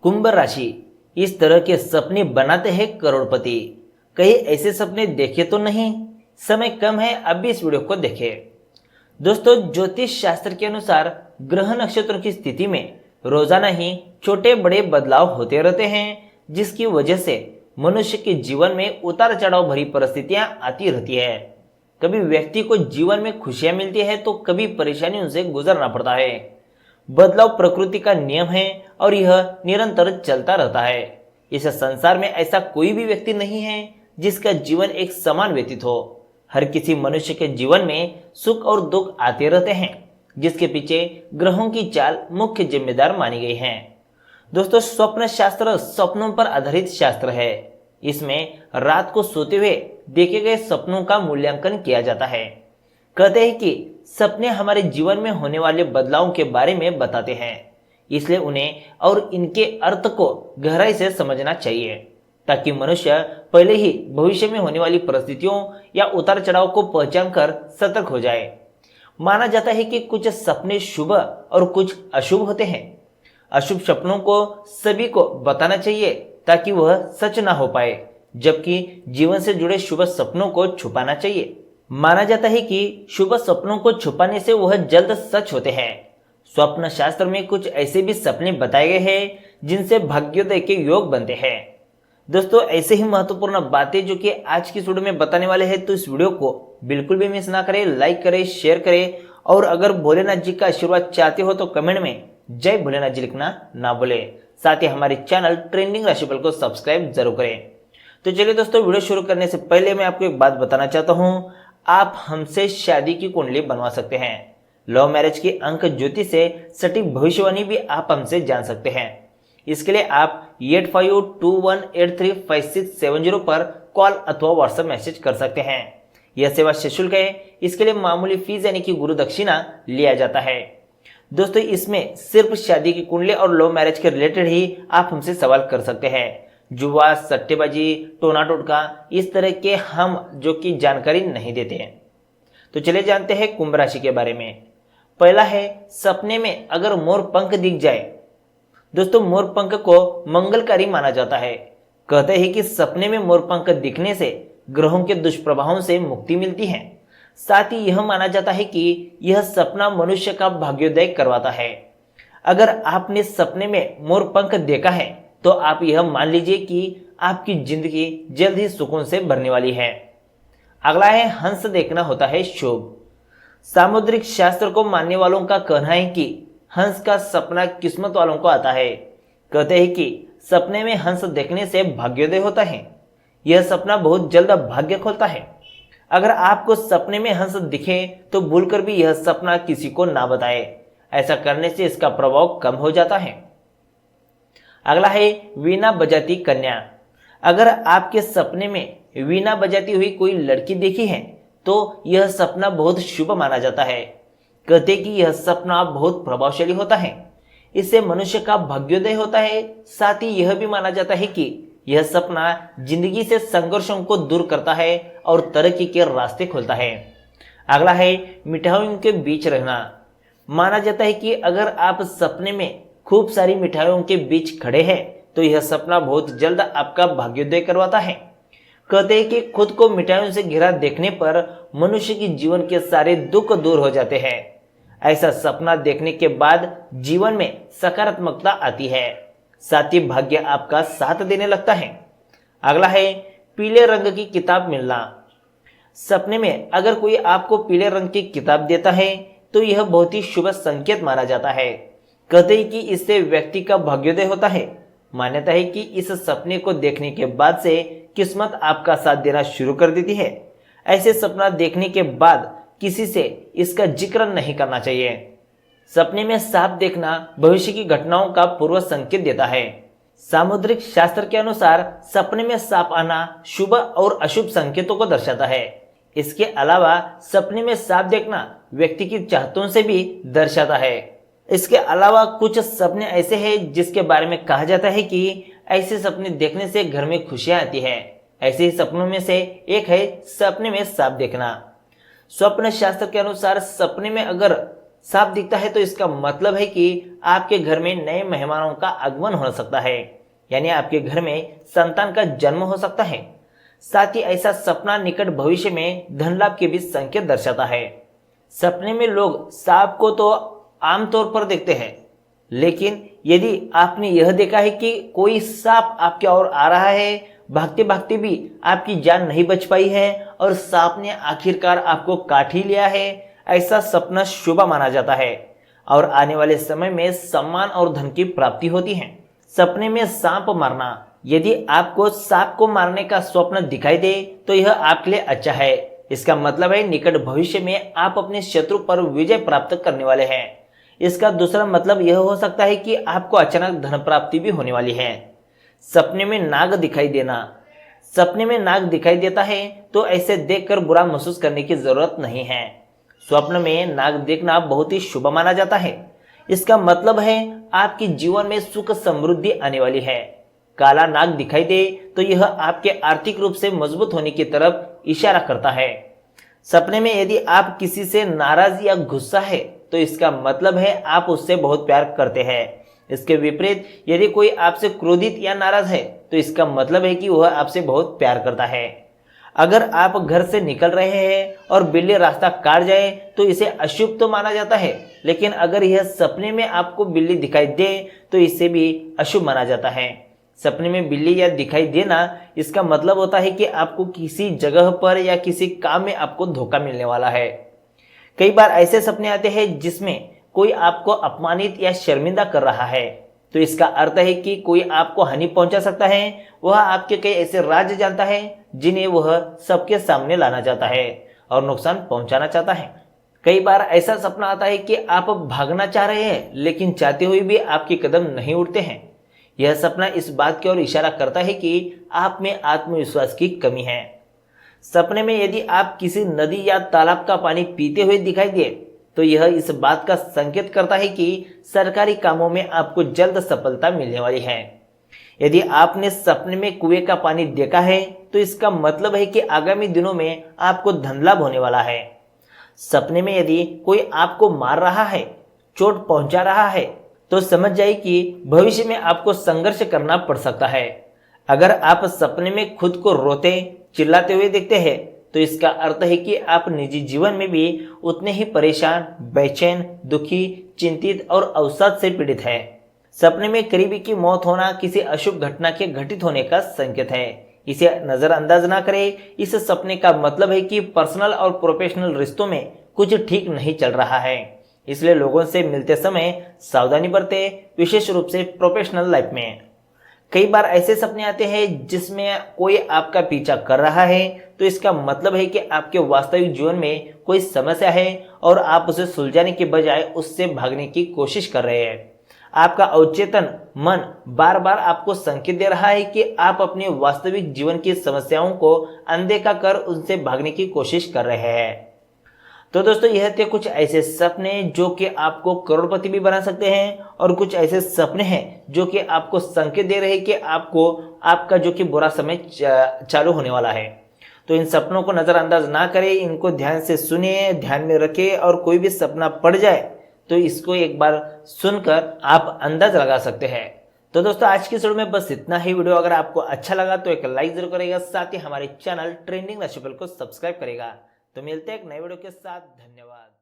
कुंभ राशि इस तरह के सपने बनाते हैं करोड़पति। कहीं ऐसे सपने देखे तो नहीं? समय कम है, अब भी इस वीडियो को देखें। दोस्तों, ज्योतिष शास्त्र के अनुसार ग्रह नक्षत्रों की स्थिति में रोजाना ही छोटे बड़े बदलाव होते रहते हैं, जिसकी वजह से मनुष्य के जीवन में उतार चढ़ाव भरी परिस्थितियां आती रहती है। कभी व्यक्ति को जीवन में खुशियां मिलती है तो कभी परेशानियों से गुजरना पड़ता है। बदलाव प्रकृति का नियम है और यह निरंतर चलता रहता है। इस संसार में ऐसा कोई भी व्यक्ति नहीं है जिसका जीवन एक समान व्यतीत हो। हर किसी मनुष्य के जीवन में सुख और दुख आते रहते हैं, जिसके पीछे ग्रहों की चाल मुख्य जिम्मेदार मानी गई है। दोस्तों, स्वप्न शास्त्र सपनों पर आधारित शास्त्र है। इसमें रात को सोते हुए देखे गए सपनों का मूल्यांकन किया जाता है। कहते हैं कि सपने हमारे जीवन में होने वाले बदलावों के बारे में बताते हैं, इसलिए उन्हें और इनके अर्थ को गहराई से समझना चाहिए, ताकि मनुष्य पहले ही भविष्य में होने वाली परिस्थितियों या उतार चढ़ाव को पहचान कर सतर्क हो जाए। माना जाता है कि कुछ सपने शुभ और कुछ अशुभ होते हैं। अशुभ सपनों को सभी को बताना चाहिए ताकि वह सच ना हो पाए, जबकि जीवन से जुड़े शुभ सपनों को छुपाना चाहिए। माना जाता है कि शुभ सपनों को छुपाने से वह जल्द सच होते हैं। स्वप्न शास्त्र में कुछ ऐसे भी सपने बताए गए हैं जिनसे भाग्योदय के योग बनते हैं। दोस्तों, ऐसे ही महत्वपूर्ण बातें जो कि आज की वीडियो में बताने वाले हैं, तो इस वीडियो को बिल्कुल भी मिस ना करें, लाइक करें, शेयर करें और अगर भोलेनाथ जी का आशीर्वाद चाहते हो तो कमेंट में जय भोलेनाथ जी लिखना ना भूले। साथ ही हमारे चैनल ट्रेंडिंग राशिफल को सब्सक्राइब जरूर करें। तो चलिए दोस्तों, वीडियो शुरू करने से पहले मैं आपको एक बात बताना चाहता हूँ। आप हमसे शादी की कुंडली बनवा सकते हैं। लव मैरिज के अंक ज्योतिष से सटीक भविष्यवाणी भी आप हमसे जान सकते हैं। इसके लिए आप 8521835670 पर कॉल अथवा व्हाट्सएप मैसेज कर सकते हैं। यह सेवा सशुल्क है। इसके लिए मामूली फीस यानी कि गुरु दक्षिणा लिया जाता है। दोस्तों, इसमें सिर्फ शादी की कुंडली और लव मैरिज के रिलेटेड ही आप हमसे सवाल कर सकते हैं। जुआ, सट्टेबाजी, टोना टोटका, इस तरह के हम जो कि जानकारी नहीं देते हैं। तो चले जानते हैं कुंभ राशि के बारे में। पहला है, सपने में अगर मोर पंख दिख जाए। दोस्तों, मोर पंख को मंगलकारी माना जाता है। कहते हैं कि सपने में मोर पंख दिखने से ग्रहों के दुष्प्रभावों से मुक्ति मिलती है। साथ ही यह माना जाता है कि यह सपना मनुष्य का भाग्योदय करवाता है। अगर आपने सपने में मोर पंख देखा है तो आप यह मान लीजिए कि आपकी जिंदगी जल्द ही सुकून से भरने वाली है। अगला है, हंस देखना होता है शुभ। सामुद्रिक शास्त्र को मानने वालों का कहना है कि हंस का सपना किस्मत वालों को आता है। कहते हैं कि सपने में हंस देखने से भाग्योदय होता है। यह सपना बहुत जल्द भाग्य खोलता है। अगर आपको सपने में हंस दिखे तो भूलकर भी यह सपना किसी को ना बताए। ऐसा करने से इसका प्रभाव कम हो जाता है। अगला है, वीणा बजाती कन्या। अगर आपके सपने में वीणा बजाती हुई कोई लड़की देखी है तो यह सपना बहुत शुभ माना जाता है। कहते कि यह सपना बहुत प्रभावशाली होता है। इससे मनुष्य का भाग्योदय होता है। साथ ही यह भी माना जाता है कि यह सपना जिंदगी से संघर्षों को दूर करता है और तरक्की के रास्ते खोलता है। अगला है, मिठाइयों के बीच रहना। माना जाता है कि अगर आप सपने में खूब सारी मिठाइयों के बीच खड़े हैं तो यह सपना बहुत जल्द आपका भाग्योदय करवाता है। कहते हैं कि खुद को मिठाइयों से घिरा देखने पर मनुष्य की जीवन के सारे दुख दूर हो जाते हैं। ऐसा सपना देखने के बाद जीवन में सकारात्मकता आती है। साथ ही भाग्य आपका साथ देने लगता है। अगला है, पीले रंग की किताब मिलना। सपने में अगर कोई आपको पीले रंग की किताब देता है तो यह बहुत ही शुभ संकेत माना जाता है। कहते हैं कि इससे व्यक्ति का भाग्योदय होता है। मान्यता है कि इस सपने को देखने के बाद से किस्मत आपका साथ देना शुरू कर देती है। ऐसे सपना देखने के बाद किसी से इसका जिक्र नहीं करना चाहिए। सपने में सांप देखना भविष्य की घटनाओं का पूर्व संकेत देता है। सामुद्रिक शास्त्र के अनुसार सपने में सांप आना शुभ और अशुभ संकेतों को दर्शाता है। इसके अलावा सपने में सांप देखना व्यक्ति की चाहतों से भी दर्शाता है। इसके अलावा कुछ सपने ऐसे हैं जिसके बारे में कहा जाता है कि ऐसे सपने देखने से घर में खुशियां आती है। ऐसे ही सपनों में से एक है सपने में सांप देखना। स्वप्न शास्त्र के अनुसार सपने में अगर सांप दिखता है तो इसका मतलब है कि आपके घर में नए मेहमानों का आगमन हो सकता है, यानी आपके घर में संतान का जन्म हो सकता है। साथ ही ऐसा सपना निकट भविष्य में धन लाभ के भी संकेत दर्शाता है। सपने में लोग सांप को तो आमतौर पर देखते हैं, लेकिन यदि आपने यह देखा है कि कोई सांप आपकी ओर आ रहा है, भागते भागते भी आपकी जान नहीं बच पाई है और सांप ने आखिरकार आपको काट ही लिया है, ऐसा सपना शुभ माना जाता है और आने वाले समय में सम्मान और धन की प्राप्ति होती है। सपने में सांप मारना, यदि आपको सांप को मारने का स्वप्न दिखाई दे तो यह आपके लिए अच्छा है। इसका मतलब है निकट भविष्य में आप अपने शत्रु पर विजय प्राप्त करने वाले हैं। इसका दूसरा मतलब यह हो सकता है कि आपको अचानक धन प्राप्ति भी होने वाली है। सपने में नाग दिखाई देना, सपने में नाग दिखाई देता है तो ऐसे देखकर बुरा महसूस करने की जरूरत नहीं है। स्वप्न में नाग देखना बहुत ही शुभ माना जाता है। इसका मतलब है आपके जीवन में सुख समृद्धि आने वाली है। काला नाग दिखाई दे तो यह आपके आर्थिक रूप से मजबूत होने की तरफ इशारा करता है। सपने में यदि आप किसी से नाराज या गुस्सा है तो इसका मतलब है आप उससे बहुत प्यार करते हैं। इसके विपरीत यदि कोई आपसे क्रोधित या नाराज है तो इसका मतलब है कि वह आपसे बहुत प्यार करता है। अगर आप घर से निकल रहे हैं और बिल्ली रास्ता काट जाए तो इसे अशुभ तो माना जाता है, लेकिन अगर यह सपने में आपको बिल्ली दिखाई दे तो इसे भी अशुभ माना जाता है। सपने में बिल्ली या दिखाई देना इसका मतलब होता है कि आपको किसी जगह पर या किसी काम में आपको धोखा मिलने वाला है। कई बार ऐसे सपने आते हैं जिसमें कोई आपको अपमानित या शर्मिंदा कर रहा है, तो इसका अर्थ है कि कोई आपको हानि पहुंचा सकता है। वह आपके कई ऐसे राज जानता है जिन्हें वह सबके सामने लाना चाहता है और नुकसान पहुंचाना चाहता है। कई बार ऐसा सपना आता है कि आप भागना चाह रहे हैं, लेकिन चाहते हुए भी आपके कदम नहीं उठते हैं। यह सपना इस बात की ओर इशारा करता है कि आप में आत्मविश्वास की कमी है। सपने में यदि आप किसी नदी या तालाब का पानी पीते हुए दिखाई दे तो यह इस बात का संकेत करता है कि सरकारी कामों में आपको जल्द सफलता मिलने वाली है। यदि आपने सपने में कुएं का पानी देखा है तो इसका मतलब है कि आगामी दिनों में आपको धन लाभ होने वाला है। सपने में यदि कोई आपको मार रहा है, चोट पहुंचा रहा है, तो समझ जाइए कि भविष्य में आपको संघर्ष करना पड़ सकता है। अगर आप सपने में खुद को रोते चिल्लाते हुए देखते हैं तो इसका अर्थ है कि आप निजी जीवन में भी उतने ही परेशान, बेचैन, दुखी, चिंतित और अवसाद से पीड़ित है। सपने में करीबी की मौत होना किसी अशुभ घटना के घटित होने का संकेत है। इसे नजरअंदाज ना करें। इस सपने का मतलब है कि पर्सनल और प्रोफेशनल रिश्तों में कुछ ठीक नहीं चल रहा है, इसलिए लोगों से मिलते समय सावधानी बरतें, विशेष रूप से प्रोफेशनल लाइफ में। कई बार ऐसे सपने आते हैं जिसमें कोई आपका पीछा कर रहा है, तो इसका मतलब है कि आपके वास्तविक जीवन में कोई समस्या है और आप उसे सुलझाने के बजाय उससे भागने की कोशिश कर रहे हैं। आपका अवचेतन मन बार बार आपको संकेत दे रहा है कि आप अपने वास्तविक जीवन की समस्याओं को अनदेखा कर उनसे भागने की कोशिश कर रहे हैं। तो दोस्तों, यह थे कुछ ऐसे सपने जो कि आपको करोड़पति भी बना सकते हैं और कुछ ऐसे सपने हैं जो कि आपको संकेत दे रहे हैं कि आपको आपका जो कि बुरा समय चालू होने वाला है। तो इन सपनों को नजरअंदाज ना करें, इनको ध्यान से सुनिए, ध्यान में रखें और कोई भी सपना पड़ जाए तो इसको एक बार सुनकर आप अंदाज लगा सकते हैं। तो दोस्तों, आज की वीडियो में बस इतना ही। वीडियो अगर आपको अच्छा लगा तो एक लाइक जरूर करेगा, साथ ही हमारे चैनल ट्रेंडिंग राशिफल को सब्सक्राइब करेगा। तो मिलते हैं एक नए वीडियो के साथ। धन्यवाद।